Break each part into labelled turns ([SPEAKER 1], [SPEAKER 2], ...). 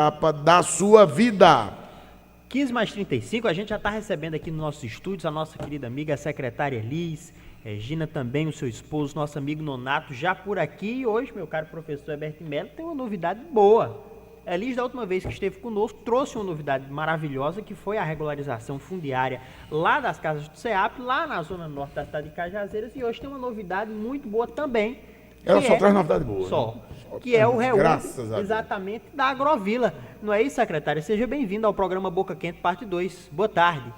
[SPEAKER 1] etapa da sua vida.
[SPEAKER 2] 15 mais 35, a gente já está recebendo aqui nos nossos estúdios a nossa querida amiga, a secretária Elis, Regina também, o seu esposo, nosso amigo Nonato, já por aqui. E hoje, meu caro professor Heberto Melo, tem uma novidade boa. Elis, da última vez que esteve conosco, trouxe uma novidade maravilhosa, que foi a regularização fundiária lá das casas do CEAP, lá na zona norte da cidade de Cajazeiras, e hoje tem uma novidade muito boa também.
[SPEAKER 1] Ela só traz novidade boa.
[SPEAKER 2] Só. Que é o reúne
[SPEAKER 1] exatamente
[SPEAKER 2] da Agrovila. Não é isso, secretária? Seja bem-vindo ao programa Boca Quente, parte 2. Boa tarde.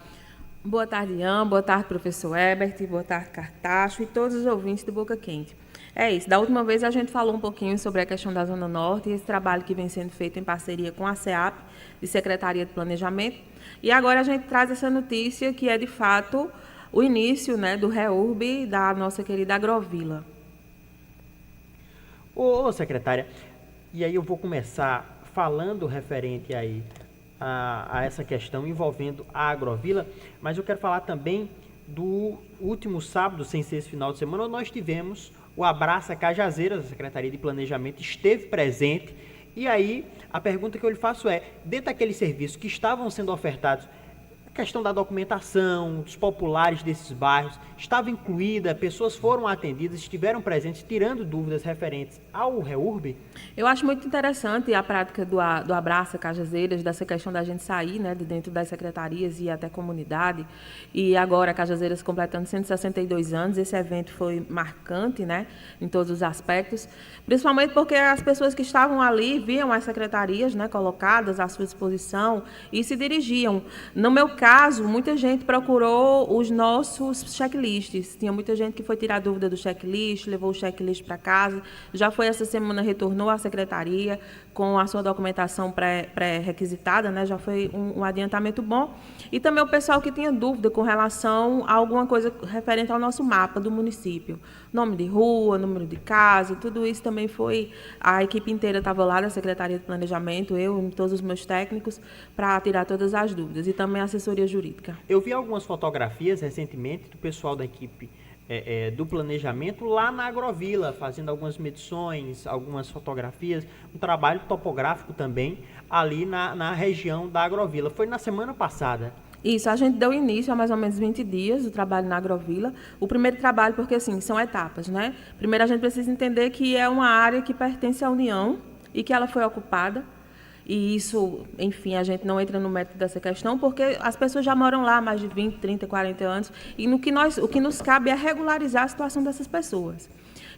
[SPEAKER 3] Boa tarde, Ian. Boa tarde, professor Herbert. Boa tarde, Cartacho e todos os ouvintes do Boca Quente. É isso. Da última vez a gente falou um pouquinho sobre a questão da Zona Norte e esse trabalho que vem sendo feito em parceria com a CEAP, de Secretaria de Planejamento. E agora a gente traz essa notícia que é, de fato, o início, né, do REURB da nossa querida Agrovila.
[SPEAKER 2] Ô, secretária, e aí eu vou começar falando referente aí a essa questão envolvendo a Agrovila, mas eu quero falar também do último sábado, sem ser esse final de semana, onde nós tivemos o Abraça Cajazeiras, a Secretaria de Planejamento esteve presente, e aí a pergunta que eu lhe faço é, dentro daqueles serviços que estavam sendo ofertados, a questão da documentação, dos populares desses bairros, estava incluída, pessoas foram atendidas, estiveram presentes, tirando dúvidas referentes ao REURB?
[SPEAKER 3] Eu acho muito interessante a prática do Abraça Cajazeiras, dessa questão da gente sair, né, de dentro das secretarias e ir até a comunidade. E agora, Cajazeiras completando 162 anos, esse evento foi marcante, né, em todos os aspectos, principalmente porque as pessoas que estavam ali viam as secretarias, né, colocadas à sua disposição e se dirigiam. No meu caso, muita gente procurou os nossos checklists. Tinha muita gente que foi tirar dúvida do checklist, levou o checklist para casa. Já foi essa semana, retornou à secretaria com a sua documentação pré-requisitada, né? Já foi um adiantamento bom. E também o pessoal que tinha dúvida com relação a alguma coisa referente ao nosso mapa do município. Nome de rua, número de casa, tudo isso também foi... A equipe inteira estava lá da Secretaria de Planejamento, eu e todos os meus técnicos, para tirar todas as dúvidas. E também a assessoria jurídica.
[SPEAKER 2] Eu vi algumas fotografias recentemente do pessoal da equipe do planejamento lá na Agrovila, fazendo algumas medições, algumas fotografias, um trabalho topográfico também ali na região da Agrovila. Foi na semana passada.
[SPEAKER 3] Isso, a gente deu início a mais ou menos 20 dias do trabalho na Agrovila. O primeiro trabalho, porque assim, são etapas, né? Primeiro a gente precisa entender que é uma área que pertence à União e que ela foi ocupada. E isso, enfim, a gente não entra no mérito dessa questão, porque as pessoas já moram lá há mais de 20, 30, 40 anos, e o que nos cabe é regularizar a situação dessas pessoas.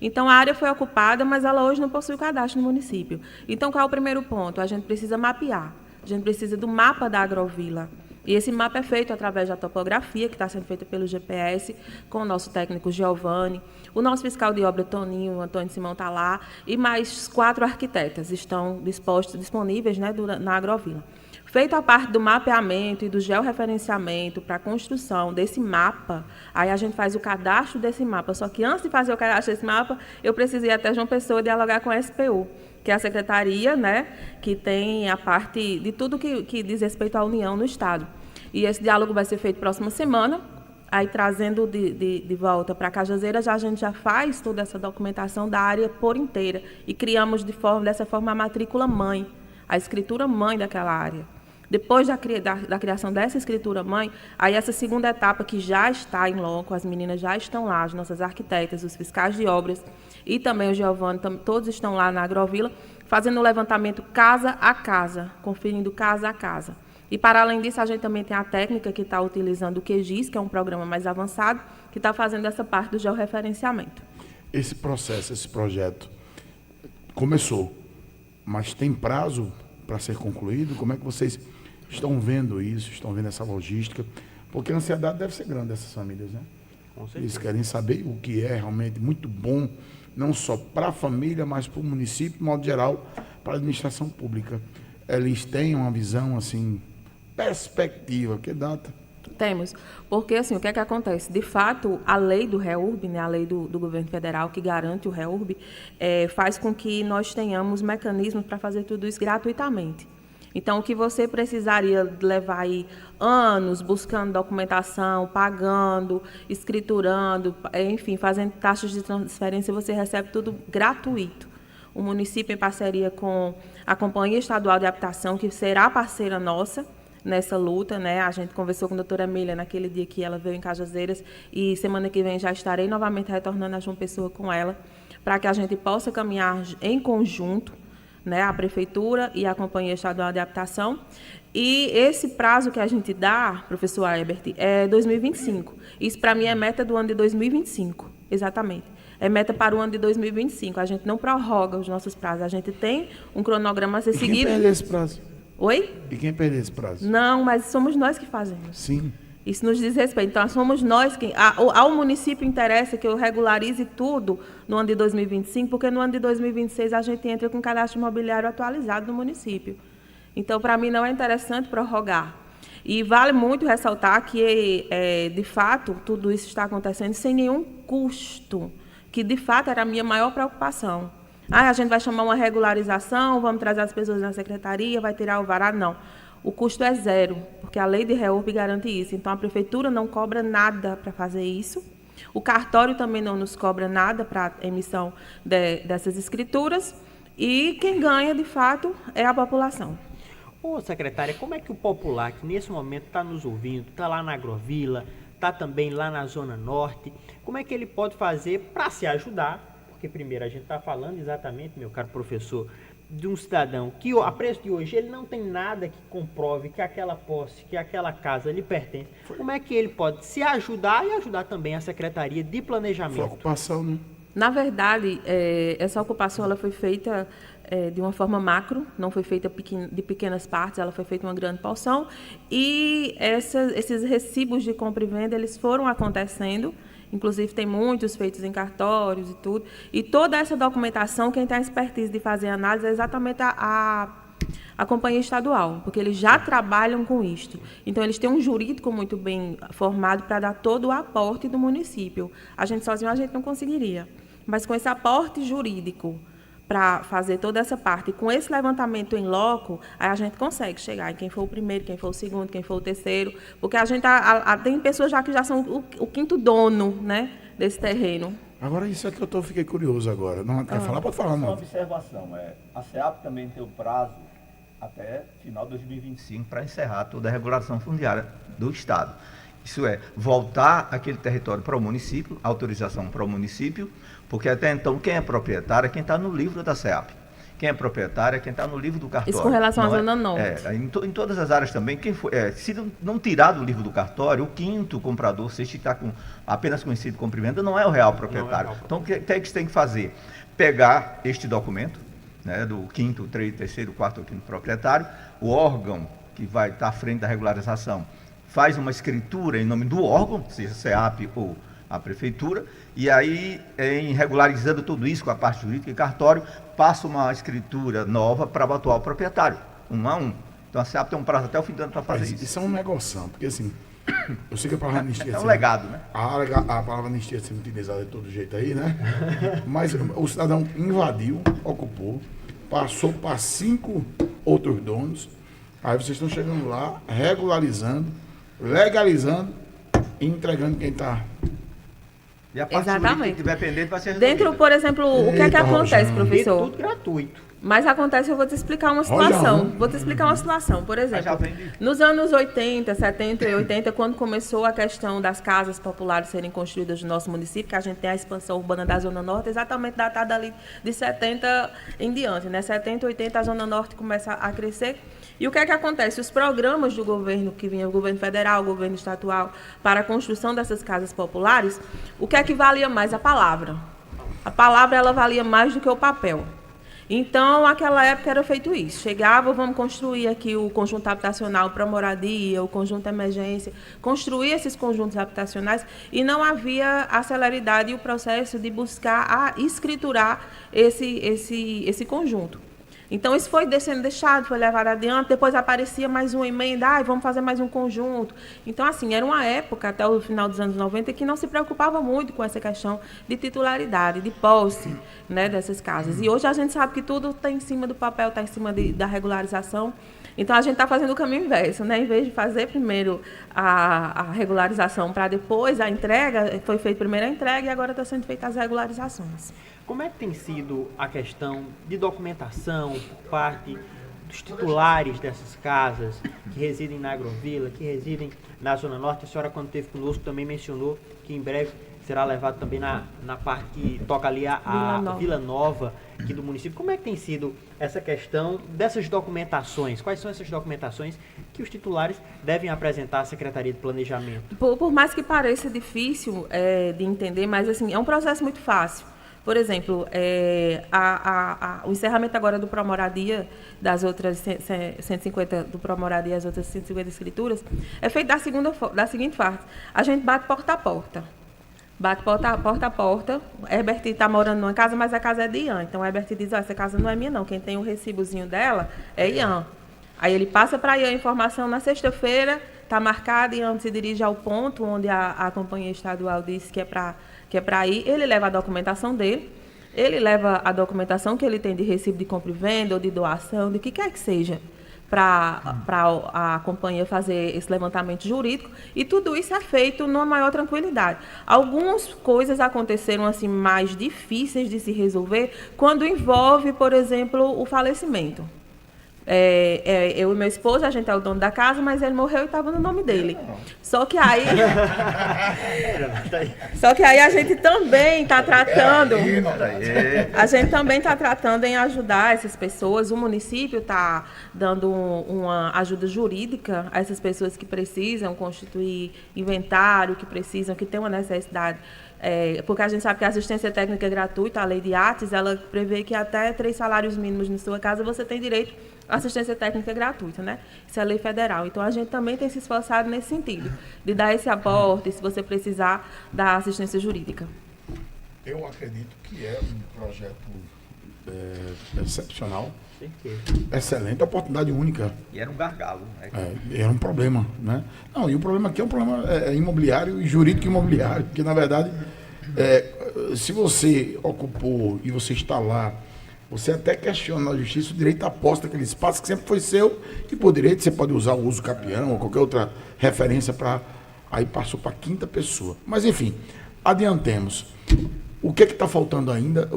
[SPEAKER 3] Então, a área foi ocupada, mas ela hoje não possui cadastro no município. Então, qual é o primeiro ponto? A gente precisa mapear, a gente precisa do mapa da Agrovila. E esse mapa é feito através da topografia, que está sendo feita pelo GPS, com o nosso técnico Giovanni, o nosso fiscal de obra, Toninho, o Antônio Simão está lá, e mais 4 arquitetas estão disponíveis, né, na Agrovila. Feito a parte do mapeamento e do georreferenciamento para a construção desse mapa, aí a gente faz o cadastro desse mapa. Só que antes de fazer o cadastro desse mapa, eu precisei até João Pessoa dialogar com a SPU, que é a secretaria, né, que tem a parte de tudo que diz respeito à União no Estado. E esse diálogo vai ser feito próxima semana, aí trazendo de volta para Cajazeiras, a gente já faz toda essa documentação da área por inteira e criamos dessa forma a matrícula mãe, a escritura mãe daquela área. Depois da criação dessa escritura-mãe, aí essa segunda etapa que já está em loco, as meninas já estão lá, as nossas arquitetas, os fiscais de obras e também o Giovanni, todos estão lá na Agrovila, fazendo o levantamento casa a casa, conferindo casa a casa. E, para além disso, a gente também tem a técnica que está utilizando o QGIS, que é um programa mais avançado, que está fazendo essa parte do georreferenciamento.
[SPEAKER 1] Esse processo, esse projeto começou, mas tem prazo para ser concluído? Como é que vocês estão vendo isso, estão vendo essa logística? Porque a ansiedade deve ser grande dessas famílias, né?
[SPEAKER 2] Com certeza.
[SPEAKER 1] Eles querem saber o que é realmente muito bom, não só para a família, mas para o município, de modo geral, para a administração pública. Eles têm uma visão, assim, perspectiva, que data?
[SPEAKER 3] Temos, porque assim, o que é que acontece? De fato, a lei do REURB, né, a lei do governo federal que garante o REURB, faz com que nós tenhamos mecanismos para fazer tudo isso gratuitamente. Então, o que você precisaria levar aí anos buscando documentação, pagando, escriturando, enfim, fazendo taxas de transferência, você recebe tudo gratuito. o município em parceria com a Companhia Estadual de Habitação, que será parceira nossa nessa luta, né? A gente conversou com a doutora Emília naquele dia que ela veio em Cajazeiras e semana que vem já estarei novamente retornando a João Pessoa com ela, para que a gente possa caminhar em conjunto, né, a Prefeitura e a Companhia Estadual de Habitação. E esse prazo que a gente dá, professor Herbert, é 2025. Isso, para mim, é meta do ano de 2025, exatamente. É meta para o ano de 2025. A gente não prorroga os nossos prazos. A gente tem um cronograma a ser seguido.
[SPEAKER 1] Quem perde esse prazo?
[SPEAKER 3] Oi?
[SPEAKER 1] E quem perde esse prazo?
[SPEAKER 3] Não, mas somos nós que fazemos.
[SPEAKER 1] Sim.
[SPEAKER 3] Isso nos diz respeito. Então, somos nós que... Ao município interessa que eu regularize tudo no ano de 2025, porque no ano de 2026 a gente entra com o cadastro imobiliário atualizado no município. Então, para mim, não é interessante prorrogar. E vale muito ressaltar que, de fato, tudo isso está acontecendo sem nenhum custo, que, de fato, era a minha maior preocupação. A gente vai chamar uma regularização, vamos trazer as pessoas na secretaria, vai tirar o alvará? Não. O custo é zero, porque a lei de REURB garante isso. Então, a prefeitura não cobra nada para fazer isso. O cartório também não nos cobra nada para a emissão dessas escrituras. E quem ganha, de fato, é a população.
[SPEAKER 2] Ô, secretária, como é que o popular, que nesse momento está nos ouvindo, está lá na Agrovila, está também lá na Zona Norte, como é que ele pode fazer para se ajudar? Porque, primeiro, a gente está falando exatamente, meu caro professor, de um cidadão que, a preço de hoje, ele não tem nada que comprove que aquela posse, que aquela casa lhe pertence. Como é que ele pode se ajudar e ajudar também a Secretaria de Planejamento?
[SPEAKER 1] Foi ocupação, né?
[SPEAKER 3] Na verdade, essa ocupação ela foi feita de uma forma macro, não foi feita de pequenas partes, ela foi feita uma grande porção. E esses recibos de compra e venda, eles foram acontecendo. Inclusive, tem muitos feitos em cartórios e tudo. E toda essa documentação, quem tem a expertise de fazer análise é exatamente a companhia estadual, porque eles já trabalham com isto. Então, eles têm um jurídico muito bem formado para dar todo o aporte do município. A gente sozinho, a gente não conseguiria. Mas com esse aporte jurídico para fazer toda essa parte, e com esse levantamento em loco, aí a gente consegue chegar em quem for o primeiro, quem for o segundo, quem for o terceiro, porque a gente tem pessoas já que já são o quinto dono, né, desse terreno.
[SPEAKER 1] Agora, isso é que eu fiquei curioso agora. Não quer falar? Pode falar,
[SPEAKER 4] Uma
[SPEAKER 1] não.
[SPEAKER 4] observação, a SEAP também tem o prazo até final de 2025 para encerrar toda a regulação fundiária do Estado. Isso é, voltar aquele território para o município, autorização para o município, porque até então quem é proprietário é quem está no livro da SEAP. Quem é proprietário é quem está no livro do cartório.
[SPEAKER 3] Isso com relação à Zona Norte.
[SPEAKER 4] Em todas as áreas também, se não tirar do livro do cartório, o quinto comprador, se está apenas conhecido como venda, não é o real proprietário. Então, o que é que você tem que fazer? Pegar este documento, né, do quinto, terceiro, quarto ou quinto proprietário, o órgão que vai estar à frente da regularização faz uma escritura em nome do órgão, seja SEAP ou a prefeitura, e aí, em regularizando tudo isso com a parte jurídica e cartório, passa uma escritura nova para o atual proprietário, 1 a 1. Então a SEAP tem um prazo até o fim do ano para fazer isso.
[SPEAKER 1] Isso é um negoção, porque assim, eu sei que a palavra anistia...
[SPEAKER 4] É um legado, né?
[SPEAKER 1] A palavra anistia sendo utilizada de todo jeito aí, né? Mas o cidadão invadiu, ocupou, passou para 5 outros donos, aí vocês estão chegando lá, regularizando, legalizando e entregando quem está...
[SPEAKER 4] E a parte jurídica que estiver pendente vai ser resolvida.
[SPEAKER 3] Dentro, por exemplo, o que é que acontece,
[SPEAKER 2] E
[SPEAKER 3] professor?
[SPEAKER 2] tudo gratuito.
[SPEAKER 3] Mas acontece, eu vou te explicar uma situação. Vou te explicar uma situação. Por exemplo, nos anos 80, 70 e 80, quando começou a questão das casas populares serem construídas no nosso município, que a gente tem a expansão urbana da Zona Norte, exatamente datada ali de 70 em diante, né? 70, 80, a Zona Norte começa a crescer. E o que é que acontece? Os programas do governo, que vinha o governo federal, o governo estadual, para a construção dessas casas populares, o que é que valia mais? A palavra. A palavra, ela valia mais do que o papel. Então, naquela época era feito isso. Chegava, vamos construir aqui o conjunto habitacional para moradia, o conjunto de emergência, construir esses conjuntos habitacionais e não havia a celeridade e o processo de buscar a escriturar esse conjunto. Então, isso foi sendo deixado, foi levado adiante, depois aparecia mais uma emenda, vamos fazer mais um conjunto. Então, assim, era uma época, até o final dos anos 90, que não se preocupava muito com essa questão de titularidade, de posse, né, dessas casas. E hoje a gente sabe que tudo está em cima do papel, está em cima da regularização. Então, a gente está fazendo o caminho inverso, né? Em vez de fazer primeiro a regularização para depois a entrega, foi feita primeiro a entrega e agora está sendo feita as regularizações.
[SPEAKER 2] Como é que tem sido a questão de documentação por parte dos titulares dessas casas que residem na Agrovila, que residem na Zona Norte? A senhora, quando esteve conosco, também mencionou que em breve será levado também na parte que toca ali a Vila Nova aqui do município. Como é que tem sido essa questão dessas documentações? Quais são essas documentações que os titulares devem apresentar à Secretaria de Planejamento?
[SPEAKER 3] Por mais que pareça difícil de entender, mas assim, é um processo muito fácil. Por exemplo, o encerramento agora do Promoradia, das outras 150 do Promoradia, as outras 150 escrituras, é feito da seguinte forma: a gente bate porta a porta. Bate porta a porta. Herbert está morando numa casa, mas a casa é de Ian. Então, o Herbert diz: essa casa não é minha, não. Quem tem o recibozinho dela é Ian. Aí ele passa para Ian a informação na sexta-feira, está marcado, Ian se dirige ao ponto onde a companhia estadual disse que é para ir. Ele leva a documentação dele, ele leva a documentação que ele tem de recibo de compra e venda ou de doação, de que quer que seja, para a companhia fazer esse levantamento jurídico, e tudo isso é feito numa maior tranquilidade. Algumas coisas aconteceram assim mais difíceis de se resolver quando envolve, por exemplo, o falecimento. Eu e meu esposo, a gente é o dono da casa, mas ele morreu e estava no nome dele. Só que aí a gente também está tratando. A gente também está tratando em ajudar essas pessoas. O município está dando uma ajuda jurídica a essas pessoas que precisam constituir inventário, que têm uma necessidade. Porque a gente sabe que a assistência técnica é gratuita, a lei de ATES, ela prevê que até 3 salários mínimos na sua casa você tem direito à assistência técnica gratuita, né? Isso é lei federal. Então, a gente também tem se esforçado nesse sentido, de dar esse aporte, se você precisar da assistência jurídica.
[SPEAKER 1] Eu acredito que é um projeto excepcional, excelente, oportunidade única.
[SPEAKER 4] E era um gargalo, né?
[SPEAKER 1] Era um problema, né? Não, e o problema aqui é um problema imobiliário e jurídico imobiliário, porque, na verdade, se você ocupou e você está lá, você até questiona na justiça o direito à posse daquele espaço que sempre foi seu, e por direito você pode usar o uso capião ou qualquer outra referência para... Aí passou para a 5ª pessoa. Mas, enfim, adiantemos. O que está faltando ainda?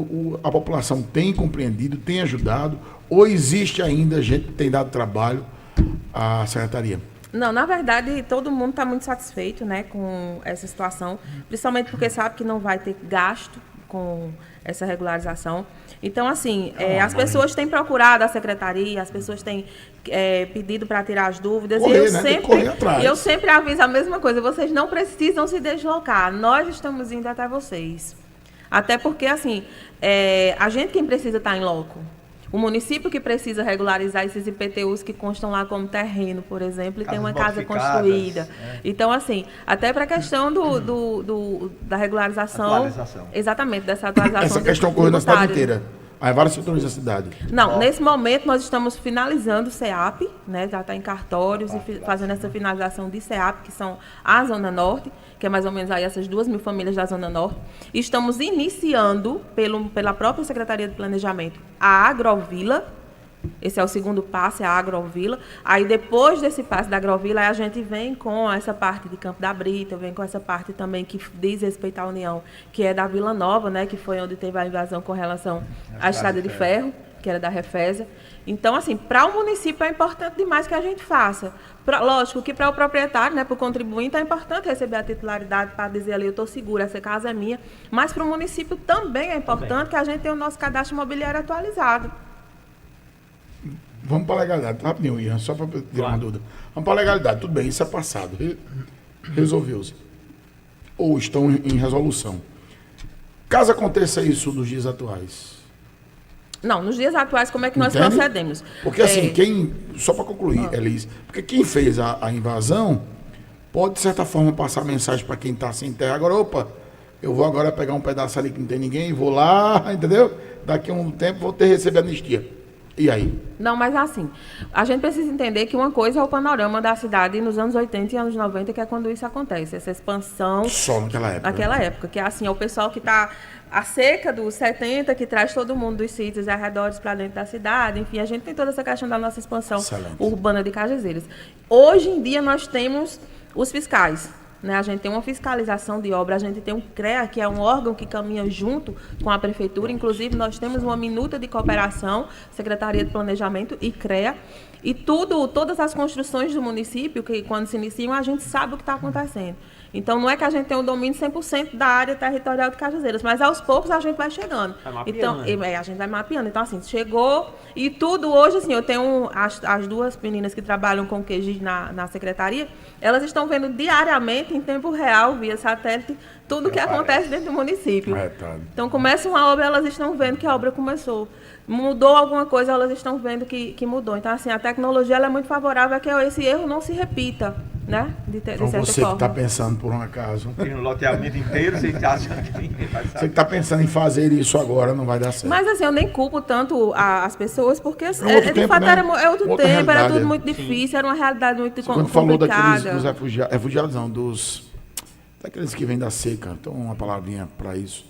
[SPEAKER 1] A população tem compreendido, tem ajudado, ou existe ainda gente que tem dado trabalho à secretaria?
[SPEAKER 3] Não, na verdade, todo mundo está muito satisfeito, né, com essa situação, principalmente porque sabe que não vai ter gasto com essa regularização. Então, assim, as pessoas têm procurado a secretaria, as pessoas têm pedido para tirar as dúvidas. Eu sempre aviso a mesma coisa: vocês não precisam se deslocar, nós estamos indo até vocês. Até porque, assim, a gente quem precisa estar em loco. O município que precisa regularizar esses IPTUs que constam lá como terreno, por exemplo, e tem uma casa construída. Então, assim, até para a questão da regularização.
[SPEAKER 4] Atualização.
[SPEAKER 3] Exatamente, dessa atualização.
[SPEAKER 1] Essa questão ocorreu na cidade inteira. Há vários setores da cidade.
[SPEAKER 3] Não, nesse momento nós estamos finalizando o CEAP, né? Já está em cartórios e fazendo essa finalização de CEAP, que são a Zona Norte, que é mais ou menos aí essas 2.000 famílias da Zona Norte. E estamos iniciando, pela própria Secretaria de Planejamento, a Agrovila. Esse é o segundo passo, é a Agrovila. Aí, depois desse passo da Agrovila, a gente vem com essa parte de Campo da Brita, vem com essa parte também que diz respeito à União, que é da Vila Nova, né, que foi onde teve a invasão com relação à Estrada de Ferro, que era da Refesa. Então, assim, para o município é importante demais que a gente faça. Lógico que para o proprietário, né, para o contribuinte, é importante receber a titularidade para dizer ali: eu estou seguro, essa casa é minha. Mas para o município também é importante que a gente tenha o nosso cadastro imobiliário atualizado.
[SPEAKER 1] Vamos para a legalidade, rapidinho, Ian, só para tirar uma dúvida. Vamos para a legalidade, tudo bem, isso é passado, resolveu-se. Ou estão em resolução. Caso aconteça isso nos dias atuais.
[SPEAKER 3] Não, nos dias atuais, como é que nós procedemos?
[SPEAKER 1] Porque assim, só para concluir, Elis, porque quem fez a invasão pode, de certa forma, passar mensagem para quem está sem terra. Agora, eu vou agora pegar um pedaço ali que não tem ninguém, vou lá, entendeu? Daqui a um tempo vou receber anistia. E aí?
[SPEAKER 3] Não, mas assim, a gente precisa entender que uma coisa é o panorama da cidade nos anos 80 e anos 90, que é quando isso acontece, essa expansão.
[SPEAKER 1] Só naquela época.
[SPEAKER 3] Naquela época, que é assim, é o pessoal que está a seca dos 70, que traz todo mundo dos sítios e arredores para dentro da cidade. Enfim, a gente tem toda essa questão da nossa expansão urbana de Cajazeiras. Hoje em dia, nós temos os fiscais. né? A gente tem uma fiscalização de obra, a gente tem um CREA, que é um órgão que caminha junto com a prefeitura. Inclusive, nós temos uma minuta de cooperação, Secretaria de Planejamento e CREA. E todas as construções do município, que quando se iniciam, a gente sabe o que está acontecendo. Então, não é que a gente tem o domínio 100% da área territorial de Cajazeiras, mas aos poucos a gente vai chegando.
[SPEAKER 2] Vai mapeando,
[SPEAKER 3] então,
[SPEAKER 2] né?
[SPEAKER 3] a gente vai mapeando. Então, assim, chegou e tudo hoje, assim, eu tenho as duas meninas que trabalham com QGIS na secretaria, elas estão vendo diariamente, em tempo real, via satélite, tudo o que acontece dentro do município. Então, começa uma obra, elas estão vendo que a obra começou. Mudou alguma coisa, elas estão vendo que mudou. Então, assim, a tecnologia ela é muito favorável a que esse erro não se repita, né? De
[SPEAKER 1] Então,
[SPEAKER 3] certa
[SPEAKER 1] você
[SPEAKER 3] forma.
[SPEAKER 1] que está pensando por um acaso,
[SPEAKER 4] Tem um loteamento inteiro, você acha que ninguém vai
[SPEAKER 1] você que
[SPEAKER 4] saber.
[SPEAKER 1] está pensando em fazer isso agora, não vai dar certo.
[SPEAKER 3] Mas, assim, eu nem culpo tanto as pessoas, porque,
[SPEAKER 1] outro
[SPEAKER 3] de
[SPEAKER 1] tempo,
[SPEAKER 3] fato,
[SPEAKER 1] né?
[SPEAKER 3] é outro
[SPEAKER 1] Outra
[SPEAKER 3] tempo, era
[SPEAKER 1] realidade,
[SPEAKER 3] tudo
[SPEAKER 1] é.
[SPEAKER 3] muito difícil, era uma realidade muito
[SPEAKER 1] Quando falou
[SPEAKER 3] complicada.
[SPEAKER 1] dos refugiados, não, daqueles que vêm da seca, então uma palavrinha para isso.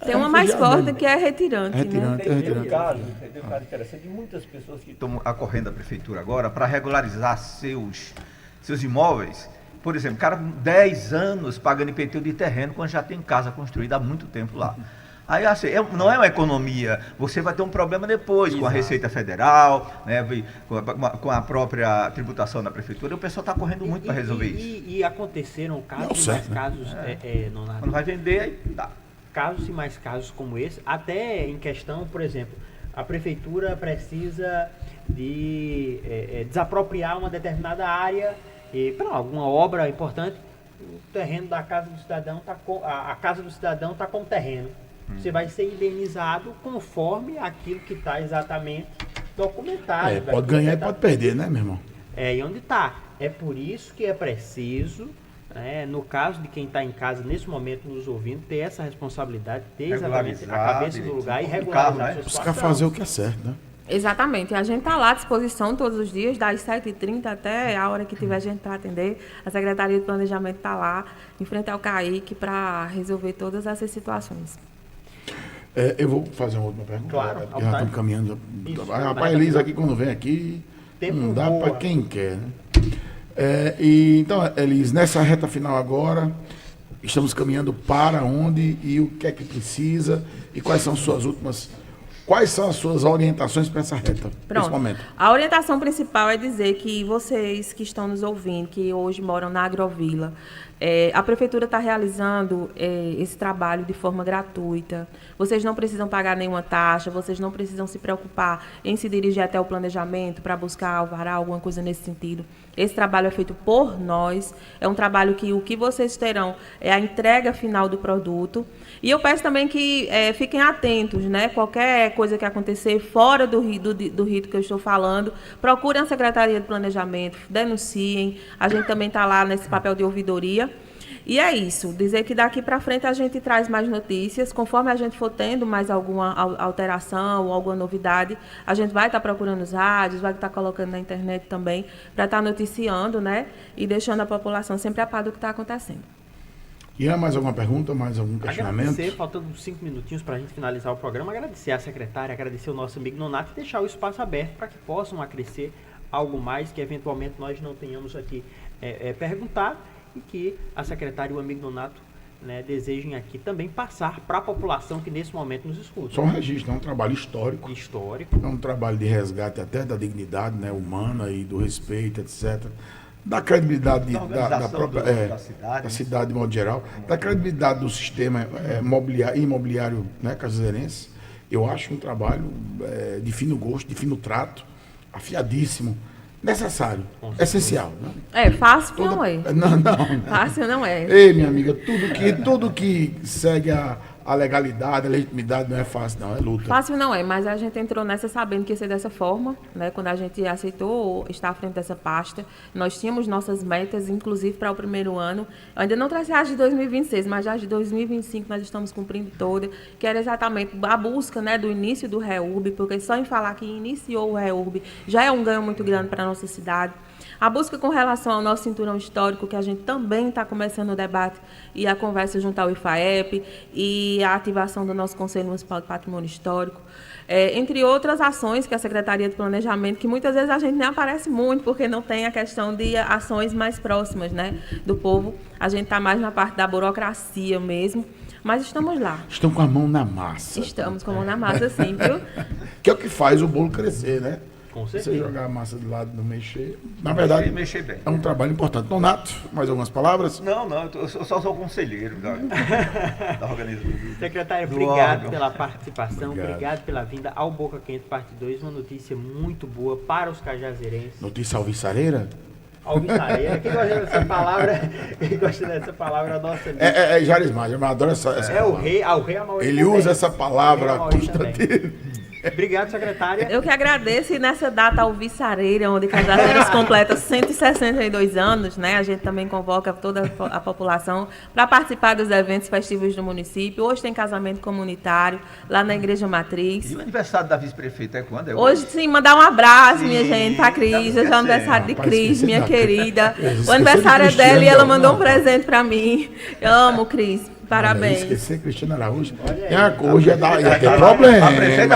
[SPEAKER 3] Tem uma mais
[SPEAKER 1] refugiado
[SPEAKER 3] forte
[SPEAKER 1] mesmo.
[SPEAKER 3] que é retirante, né?
[SPEAKER 1] Retirante.
[SPEAKER 4] Tem um caso interessante de muitas pessoas que estão acorrendo à prefeitura agora para regularizar seus imóveis. Por exemplo, cara com 10 anos pagando IPTU de terreno quando já tem casa construída há muito tempo lá. Aí assim, não é uma economia, você vai ter um problema depois com a Receita Federal, né, com a própria tributação da prefeitura, o pessoal está correndo muito para resolver isso.
[SPEAKER 2] E aconteceram casos,
[SPEAKER 1] Não, certo, né?
[SPEAKER 2] casos, Nonato,
[SPEAKER 4] Quando vai vender, aí dá.
[SPEAKER 2] casos e mais casos como esse, até em questão, por exemplo, a prefeitura precisa de desapropriar uma determinada área para alguma obra importante, o terreno da casa do cidadão a casa do cidadão está com o terreno. Você vai ser indenizado conforme aquilo que está exatamente documentado.
[SPEAKER 1] Pode ganhar e pode perder, né, meu irmão?
[SPEAKER 2] E onde está. É por isso que é preciso, no caso de quem está em casa nesse momento nos ouvindo, ter essa responsabilidade, ter exatamente a cabeça no lugar e regularizar a sua
[SPEAKER 1] Buscar
[SPEAKER 2] situação.
[SPEAKER 1] fazer o que é certo, né?
[SPEAKER 3] Exatamente. A gente está lá à disposição todos os dias, das 7h30 até a hora que tiver gente para atender. A Secretaria de Planejamento está lá, em frente ao CAIC, para resolver todas essas situações.
[SPEAKER 1] Eu vou fazer uma última pergunta.
[SPEAKER 2] Claro,
[SPEAKER 1] Porque
[SPEAKER 2] à
[SPEAKER 1] já
[SPEAKER 2] vontade.
[SPEAKER 1] estamos caminhando.
[SPEAKER 2] Isso,
[SPEAKER 1] Rapaz, Elisa aqui quando vem aqui,
[SPEAKER 2] Tempo
[SPEAKER 1] não dá
[SPEAKER 2] voa.
[SPEAKER 1] para quem quer, né? Então, Elisa, nessa reta final agora, estamos caminhando para onde e o que é que precisa e quais são as suas orientações para essa reta, nesse
[SPEAKER 3] Pronto.
[SPEAKER 1] momento?
[SPEAKER 3] A orientação principal é dizer que vocês que estão nos ouvindo, que hoje moram na Agrovila, a Prefeitura está realizando esse trabalho de forma gratuita. Vocês não precisam pagar nenhuma taxa, vocês não precisam se preocupar em se dirigir até o planejamento para buscar alvará, alguma coisa nesse sentido. Esse trabalho é feito por nós, é um trabalho que o que vocês terão é a entrega final do produto. E eu peço também que fiquem atentos, né? Qualquer coisa que acontecer fora do rito que eu estou falando, procurem a Secretaria de Planejamento, denunciem. A gente também está lá nesse papel de ouvidoria. E é isso, dizer que daqui para frente a gente traz mais notícias, conforme a gente for tendo mais alguma alteração ou alguma novidade, a gente vai estar procurando os rádios, vai estar colocando na internet também, para estar noticiando, né? E deixando a população sempre a par do que está acontecendo.
[SPEAKER 1] E há mais alguma pergunta, mais algum questionamento?
[SPEAKER 2] Agradecer, faltando 5 minutinhos para a gente finalizar o programa, agradecer à secretária, agradecer ao nosso amigo Nonato e deixar o espaço aberto para que possam acrescer algo mais que eventualmente nós não tenhamos aqui perguntado e que a secretária e o amigo Nonato desejem aqui também passar para a população que nesse momento nos escuta.
[SPEAKER 1] Só um registro, é um trabalho histórico. É um trabalho de resgate até da dignidade, né, humana e do respeito, etc. Da credibilidade da própria da cidade de modo geral, da credibilidade do sistema imobiliário, né, cajazeirense. Eu acho um trabalho de fino gosto, de fino trato, afiadíssimo, necessário, essencial. Né?
[SPEAKER 3] Fácil não é.
[SPEAKER 1] Não.
[SPEAKER 3] Fácil não é.
[SPEAKER 1] Ei, minha amiga, tudo que segue a legalidade, a legitimidade não é fácil, não, é luta.
[SPEAKER 3] Fácil não é, mas a gente entrou nessa sabendo que ia ser dessa forma, né? Quando a gente aceitou estar à frente dessa pasta, nós tínhamos nossas metas, inclusive para o primeiro ano. Eu ainda não trouxe as de 2026, mas já de 2025 nós estamos cumprindo toda, que era exatamente a busca, né, do início do REURB, porque só em falar que iniciou o REURB já é um ganho muito grande para a nossa cidade. A busca com relação ao nosso cinturão histórico, que a gente também está começando o debate e a conversa junto ao IFAEP, e e a ativação do nosso Conselho Municipal de Patrimônio Histórico, entre outras ações que a Secretaria de Planejamento, que muitas vezes a gente nem aparece muito, porque não tem a questão de ações mais próximas, né, do povo. A gente está mais na parte da burocracia mesmo, mas estamos lá.
[SPEAKER 1] Estão com a mão na massa.
[SPEAKER 3] Estamos com a mão na massa, sim, viu?
[SPEAKER 1] Que é o que faz o bolo crescer, né?
[SPEAKER 2] Com
[SPEAKER 1] Você
[SPEAKER 2] certeza.
[SPEAKER 1] jogar a massa de lado, não mexer. Na verdade,
[SPEAKER 4] Mexer bem.
[SPEAKER 1] é um trabalho importante. Nonato, mais algumas palavras?
[SPEAKER 4] Não, eu só sou conselheiro da organização.
[SPEAKER 2] Secretário,
[SPEAKER 4] do
[SPEAKER 2] obrigado
[SPEAKER 4] órgão.
[SPEAKER 2] pela participação,
[SPEAKER 1] Obrigado.
[SPEAKER 2] obrigado pela vinda ao Boca Quente Parte 2, uma notícia muito boa para os cajazeirenses.
[SPEAKER 1] Notícia alvissareira?
[SPEAKER 2] Alvissareira, quem gosta dessa palavra, quem gosta dessa palavra, nossa amiga.
[SPEAKER 1] É Jarismar, eu adoro essa
[SPEAKER 2] É o
[SPEAKER 1] palavra.
[SPEAKER 2] rei, o rei Amaury
[SPEAKER 1] Ele
[SPEAKER 2] também.
[SPEAKER 1] usa essa palavra
[SPEAKER 2] O rei Amaury
[SPEAKER 1] constantemente.
[SPEAKER 2] Obrigado, secretária.
[SPEAKER 3] Eu que agradeço, e nessa data alvissareira, onde Cajazeiras completa 162 anos, né? A gente também convoca toda a população para participar dos eventos festivos do município. Hoje tem casamento comunitário lá na Igreja Matriz.
[SPEAKER 4] E o aniversário da vice-prefeita é quando?
[SPEAKER 3] Hoje, sim, mandar um abraço,
[SPEAKER 4] Sim,
[SPEAKER 3] minha gente, pra Cris.
[SPEAKER 4] tá
[SPEAKER 3] Hoje é o
[SPEAKER 4] esquecendo.
[SPEAKER 3] aniversário de
[SPEAKER 1] Rapaz,
[SPEAKER 3] Cris,
[SPEAKER 1] esqueci
[SPEAKER 3] minha
[SPEAKER 1] da-
[SPEAKER 3] querida.
[SPEAKER 1] Esqueci
[SPEAKER 3] O aniversário é
[SPEAKER 1] de
[SPEAKER 3] dela e
[SPEAKER 1] Cristiano,
[SPEAKER 3] ela mandou um
[SPEAKER 1] não.
[SPEAKER 3] presente pra mim. Eu amo, Cris.
[SPEAKER 1] Olha,
[SPEAKER 3] Parabéns.
[SPEAKER 1] esquecer Cristina Araújo. Hoje ia ter
[SPEAKER 4] A
[SPEAKER 1] problema.
[SPEAKER 4] prefeita